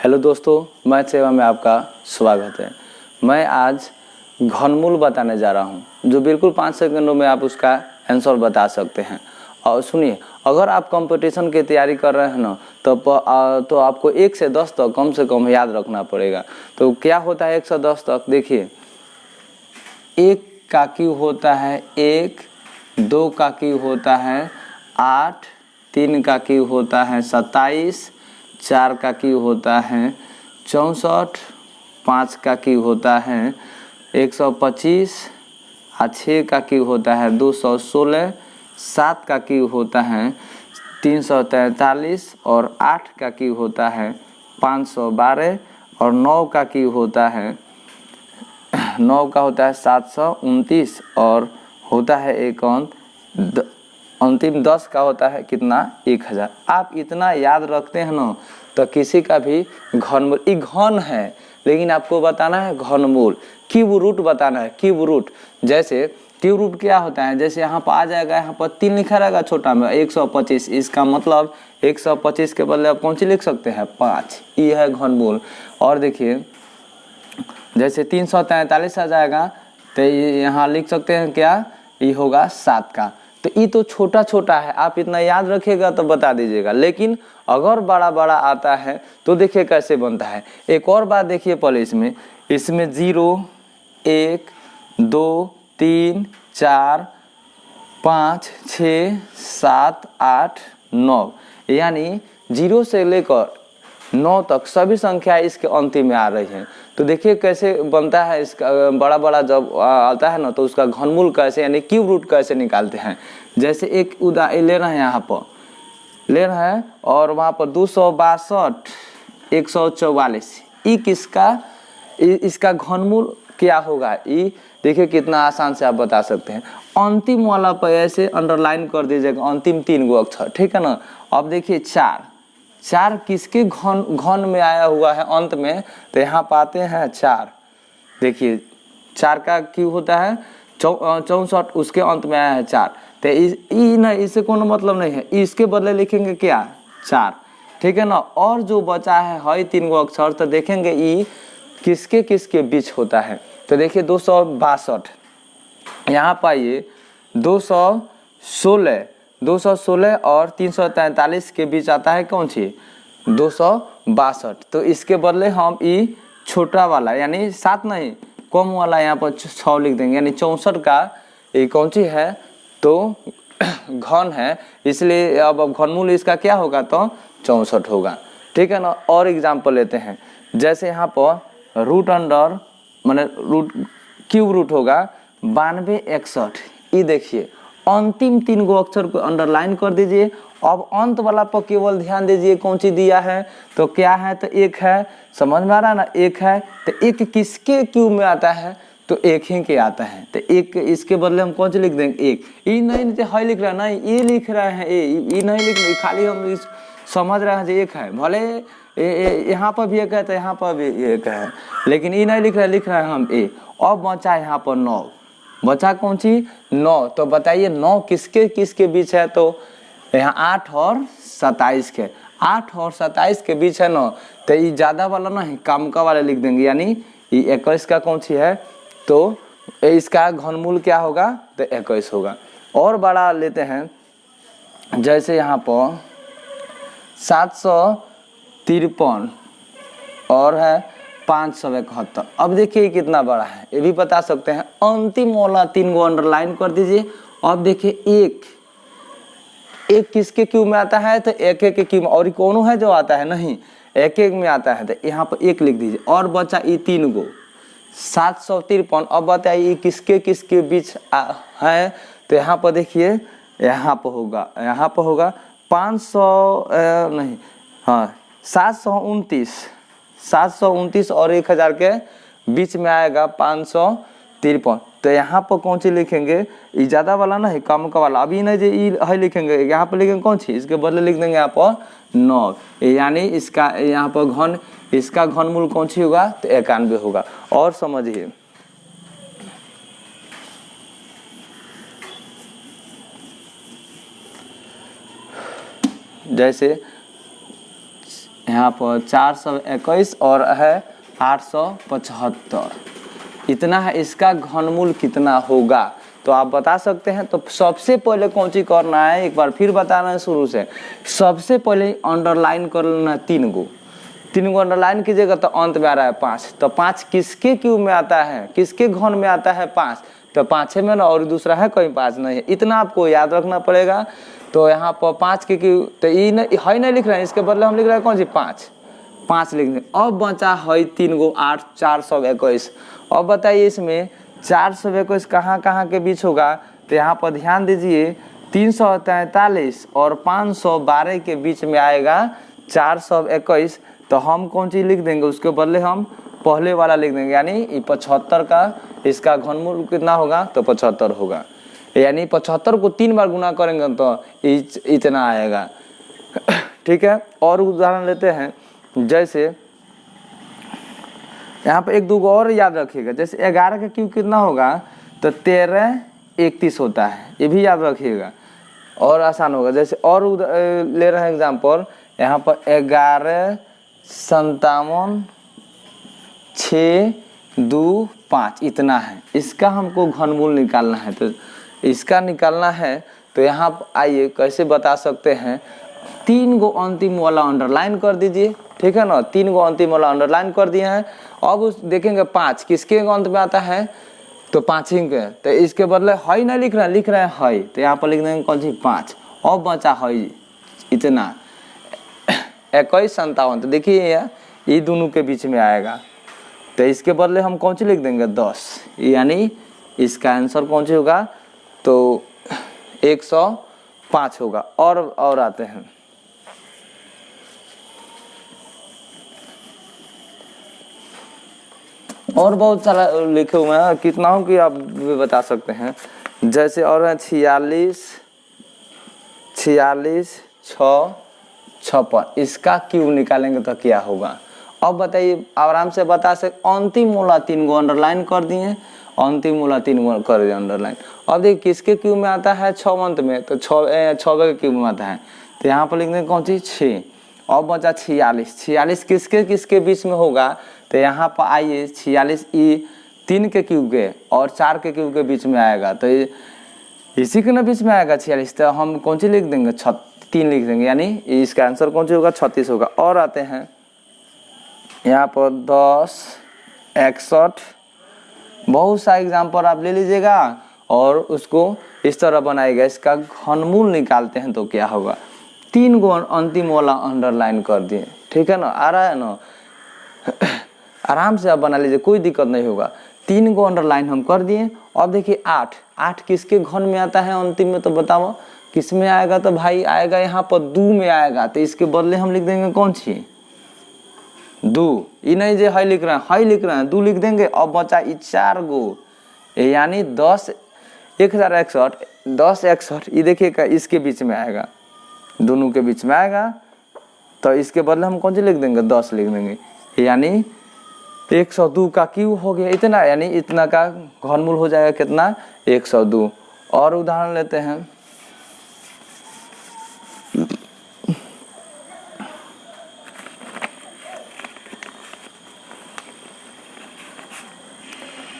Hello दोस्तों, math सेवा में आपका स्वागत है। मैं आज घनमूल बताने जा रहा हूं, जो बिल्कुल 5 सेकंडों में आप उसका आंसर बता सकते हैं। और सुनिए, अगर आप कंपटीशन की तैयारी कर रहे हैं ना, तो आपको 1 से 10 तक कम से कम याद रखना पड़ेगा। तो क्या होता है 1 से 10 तक? देखिए, 1 का क्यूब होता है 1, 2 का क्यूब होता है 8, 3 का क्यूब होता है 27, 4 का क्यूब होता है 64, 5 का क्यूब होता है 125, 6 का क्यूब होता है 216, 7 का क्यूब होता है 343 और 8 का क्यूब होता है 512 और 9 का क्यूब होता है 729 और होता है एक अंक अंतिम 10 का होता है कितना? 1000। आप इतना याद रखते हैं ना, तो किसी का भी घनमूल, ये घन है लेकिन आपको बताना है घनमूल, क्यूब रूट बताना है। क्यूब रूट, जैसे क्यूब रूट क्या होता है, जैसे यहाँ पर आ जाएगा, यहाँ पर 3 लिखा रहेगा छोटा में 125, इसका मतलब 125 के बदले आप कौन सी लिख सकते हैं? 5। ये है घनमूल। और देखिए, जैसे 343 आ जाएगा तो यहाँ लिख सकते हैं क्या? ये होगा 7 का। तो ये तो छोटा छोटा है, आप इतना याद रखिएगा तो बता दीजिएगा। लेकिन अगर बड़ा बड़ा आता है तो देखिए कैसे बनता है। एक और बात देखिए पहले, इसमें 0, 1, 2, 3, 4, 5, 6, 7, 8, 9, यानी 0 से लेकर 9 तक सभी संख्या इसके अंतिम में आ रही है। तो देखिए कैसे बनता है इसका। बड़ा बड़ा जब आता है ना, तो उसका घनमूल कैसे, यानी क्यूब रूट कैसे निकालते हैं। जैसे एक उदाहरण ले रहे हैं, यहाँ पर ले रहे हैं और वहाँ पर 262, 144, ई किसका, इसका घनमूल क्या होगा? ई देखिए कितना आसान से आप बता सकते हैं। अंतिम वाला पर ऐसे अंडरलाइन कर दीजिएगा, अंतिम 3 गो अक्षर, ठीक है ना। अब देखिए 4 किसके घन में आया हुआ है अंत में? तो यहाँ पाते हैं 4। देखिए 4 का क्यूब होता है 64, उसके अंत में आया है 4। तो इससे कोनो मतलब नहीं है, इसके बदले लिखेंगे क्या? 4, ठीक है ना। और जो बचा है 3 गो अक्षर, तो देखेंगे ई किसके किसके बीच होता है। तो देखिए 262, यहाँ पाइए 216 और 343 के बीच आता है कौन सी? 262। तो इसके बदले हम ई छोटा वाला, यानी 7 नहीं, कम वाला यहाँ पर 6 लिख देंगे, यानी 64 का ये कौन सी है? तो घन है, इसलिए अब घनमूल इसका क्या होगा? तो 64 होगा, ठीक है ना। और एग्जाम्पल लेते हैं, जैसे यहाँ पर रूट अंडर माने रूट क्यूब रूट होगा 92, 61। ये देखिए अंतिम 3 गो अक्षर को अंडरलाइन कर दीजिए। अब अंत वाला पर केवल ध्यान दीजिए कौन सी दिया है, तो क्या है? तो 1 है, समझ में आ रहा है ना। 1 है, तो 1 किसके क्यूब में आता है? तो 1 ही के आता है। तो 1 इसके बदले हम कौन सी लिख देंगे? 1। ये नहीं है लिख रहा है, नहीं ये लिख रहे हैं, ये नहीं लिख रहे, खाली हम समझ रहे हैं जो 1 है। भले यहाँ पर भी 1 है तो यहाँ पर भी 1 है, लेकिन ये नहीं लिख रहे हैं हम ए। अब बचा यहाँ पर 9, बचा कौन सी? 9। तो बताइए 9 किसके किसके बीच है? तो यहाँ 8 और 27 के, 8 और 27 के बीच है ना। तो ये ज़्यादा वाला ना कम का वाला लिख देंगे, यानी ये 21 का कौन सी है? तो इसका घनमूल क्या होगा? तो 21 होगा। और बड़ा लेते हैं, जैसे यहाँ पर 753 और है 571। अब देखिए कितना बड़ा है, ये भी बता सकते हैं। अंतिम वाला 3 गो अंडरलाइन कर दीजिए। अब देखिए 1 किसके क्यूब में आता है? तो 1 के क्यूब में। और कौन है जो आता है? नहीं, 1 में आता है, तो यहाँ पर 1 लिख दीजिए। और बचा ये 3 गो 753। अब बताइए किसके किसके बीच है? तो यहाँ पर देखिए, यहाँ पर होगा 729 और 1000 के बीच में आएगा 553। तो यहाँ पर कौन सी लिखेंगे? ये ज़्यादा वाला ना है, कम का वाला। अभी नहीं ये है लिखेंगे, यहाँ पर लिखेंगे कौन सी? इसके बदले लिख देंगे यहाँ पर 9, यानी इसका यहाँ पर इसका घनमूल कौन सी होगा? तो 91 होगा। और समझिए, जैसे यहाँ पर 421 और है 875, इतना है। इसका घनमूल कितना होगा तो आप बता सकते हैं। तो सबसे पहले कौन चीज करना है, एक बार फिर बताना है शुरू से। सबसे पहले अंडरलाइन कर लेना है 3 गो अंडरलाइन कीजिएगा तो अंत में आ रहा है 5। तो 5 किसके क्यूब में आता है, किसके घन में आता है 5, तो 5 में ना, और दूसरा है कहीं 5 नहीं है, इतना आपको याद रखना पड़ेगा। तो यहाँ पर 5 के क्यूब, तो ये नहीं लिख रहे हैं, इसके बदले हम लिख रहे हैं कौन सी 5 लिख दें। अब बचा है 3 गो 8, 421। अब बताइए इसमें 421 कहाँ कहाँ के बीच होगा, तो यहाँ पर ध्यान दीजिए 343 और 512 के बीच में आएगा 421। तो हम कौन चीज लिख देंगे, उसके बदले हम पहले वाला लिख देंगे, यानी 75 का इसका घनमूल कितना होगा, तो 75 होगा। यानी 75 को 3 बार गुना करेंगे तो इतना आएगा। ठीक है, और उदाहरण लेते हैं। जैसे यहाँ पे 1 2 और याद रखिएगा। जैसे 11 का क्यूब कितना होगा, तो 13 31 होता है, ये भी याद रखिएगा और आसान होगा। जैसे और ले रहे हैं एग्जाम्पल, यहाँ पर 11 57 6 2 5 इतना है। इसका हमको घनमूल निकालना है, तो इसका निकालना है। तो यहाँ आइए कैसे बता सकते हैं, 3 गो अंतिम वाला अंडरलाइन कर दीजिए, ठीक है ना। 3 गो अंतिम वाला अंडरलाइन कर दिए हैं। अब उस देखेंगे 5 किसके अंत में आता है, तो 5 ही के, तो इसके बदले हई नहीं लिख रहे हैं हई, तो यहाँ पर लिख देंगे कौन सी 5। अब बचा हई इतना 21 57, तो देखिए ये दोनों के बीच में आएगा, तो इसके बदले हम कौन सी लिख देंगे 10, यानी इसका आंसर कौन सी होगा, तो 105 होगा। और आते हैं, और बहुत सारा लिखे हुए हैं, कितना हो कि आप भी बता सकते हैं। जैसे और है 46 6 56, इसका क्यूब निकालेंगे तो क्या होगा। अब बताइए, आराम से बता सकते। अंतिम मूला 3 गो अंडरलाइन कर दिए, अंतिम मूला 3 गो कर दिए अंडरलाइन। अब देखिए किसके क्यूब में आता है 6 अंत में, तो 6 के क्यूब में आता है, तो यहाँ पर लिख देंगे कौन सी 6। अब बचा 46 किसके किसके बीच में होगा, तो यहाँ पर आइए 46 ई 3 के क्यूब के और 4 के क्यूब के बीच में आएगा, तो इसी के ना बीच में आएगा 46, तो हम कौन सी लिख देंगे 3 लिख देंगे, यानी इसका आंसर कौन सी होगा 36 होगा। और आते हैं यहाँ पर 10 61, बहुत सा एग्जाम्पल आप ले लीजिएगा और उसको इस तरह बनाएगा। इसका घनमूल निकालते हैं तो क्या होगा, 3 गो अंतिम वाला अंडरलाइन कर दिए, ठीक है ना, आ रहा है ना। आराम से आप बना लीजिए, कोई दिक्कत नहीं होगा। 3 गो अंडरलाइन हम कर दिए। अब देखिए 8 किसके घन में आता है अंतिम में, तो बताओ किस में आएगा, तो भाई आएगा यहाँ पर 2 में आएगा, तो इसके बदले हम लिख देंगे कौन सी 2। ये नहीं जो है लिख रहे हैं, हाई लिख रहे हैं, 2 लिख देंगे। अब बचा 4 गो, यानी 10 61 ये देखिएगा इसके बीच में आएगा, दोनों के बीच में आएगा, तो इसके बदले हम कौन सी लिख देंगे 10 लिख देंगे, यानी 102 का क्यूब हो गया इतना, यानी इतना का घनमूल हो जाएगा कितना 102। और उदाहरण लेते हैं,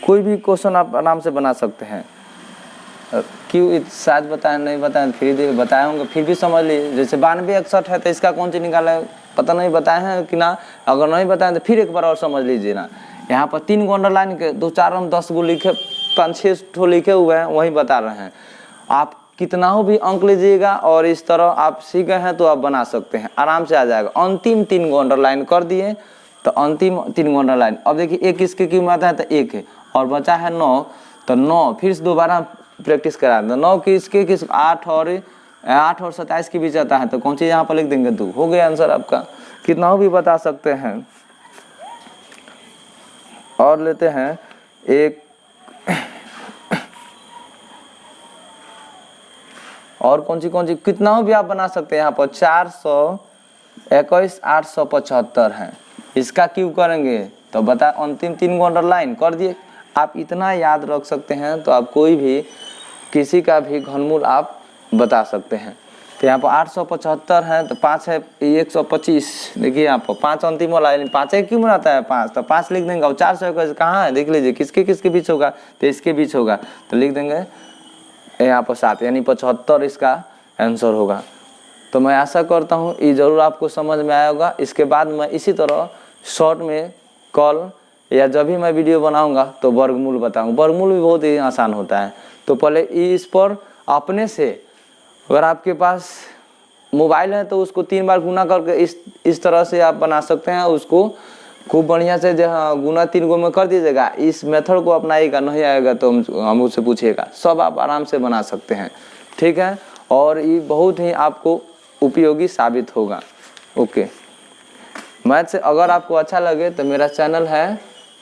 कोई भी क्वेश्चन आप आराम से बना सकते हैं। क्यों शायद बताएं नहीं बताएं, फिर बताए होंगे फिर भी समझ लीजिए। जैसे 92 61 है, तो इसका कौन सी निकाला है पता नहीं, बताए हैं कि ना। अगर नहीं बताएं तो फिर एक बार और समझ लीजिए ना। यहाँ पर 3 गो अंडरलाइन के 2 4 हम 10 गो लिखे, 5 6 ठो लिखे हुए हैं, वही बता रहे हैं। आप कितना हो भी अंक लीजिएगा और इस तरह आप सीख गए हैं तो आप बना सकते हैं, आराम से आ जाएगा। अंतिम 3 गो अंडरलाइन कर दिए, तो अंतिम 3 गो अंडरलाइन। अब देखिए 1 किसके क्यूब में आता है, तो 1 है, और बचा है 9, तो 9 फिर से दोबारा प्रैक्टिस करा दें। 9 किसके 8 और 27 के बीच आता है, तो कौन सी यहाँ पर लिख देंगे 2, हो गया आंसर आपका। कितना हो भी बता सकते हैं। और लेते हैं एक और कौन सी कितना हो भी आप बना सकते हैं। यहाँ पर 421 875 है, इसका क्यूब करेंगे तो बता अंतिम 3 गो अंडरलाइन कर दिए। आप इतना याद रख सकते हैं तो आप कोई भी किसी का भी घनमूल आप बता सकते हैं। तो यहाँ पर 875 है तो 5 है 125। देखिए यहाँ पर 5 अंतिम वाला है, 5 क्यों बनाता है 5, तो 5 लिख देंगे। और 400 कहाँ है देख लीजिए, किसके किसके बीच होगा, तो इसके बीच होगा, तो लिख देंगे यहाँ पर 7, यानी 75 इसका आंसर होगा। तो मैं आशा करता हूँ ये ज़रूर आपको समझ में आया होगा। इसके बाद मैं इसी तरह शॉर्ट में कल या जब भी मैं वीडियो बनाऊंगा तो वर्गमूल बताऊंगा। वर्गमूल भी बहुत ही आसान होता है। तो पहले इस पर अपने से, अगर आपके पास मोबाइल है तो उसको 3 बार गुना करके इस तरह से आप बना सकते हैं। उसको खूब बढ़िया से जहाँ गुना 3 गो में कर दीजिएगा। इस मेथड को अपनाइएगा, नहीं आएगा तो हम उससे पूछिएगा, सब आप आराम से बना सकते हैं, ठीक है। और ये बहुत ही आपको उपयोगी साबित होगा। ओके, मैथ्स अगर आपको अच्छा लगे तो मेरा चैनल है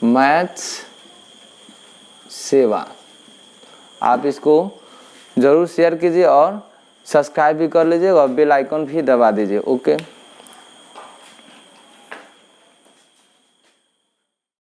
मैथ्स सेवा, आप इसको ज़रूर शेयर कीजिए और सब्सक्राइब भी कर लीजिए और बेल आइकन भी दबा दीजिए। ओके।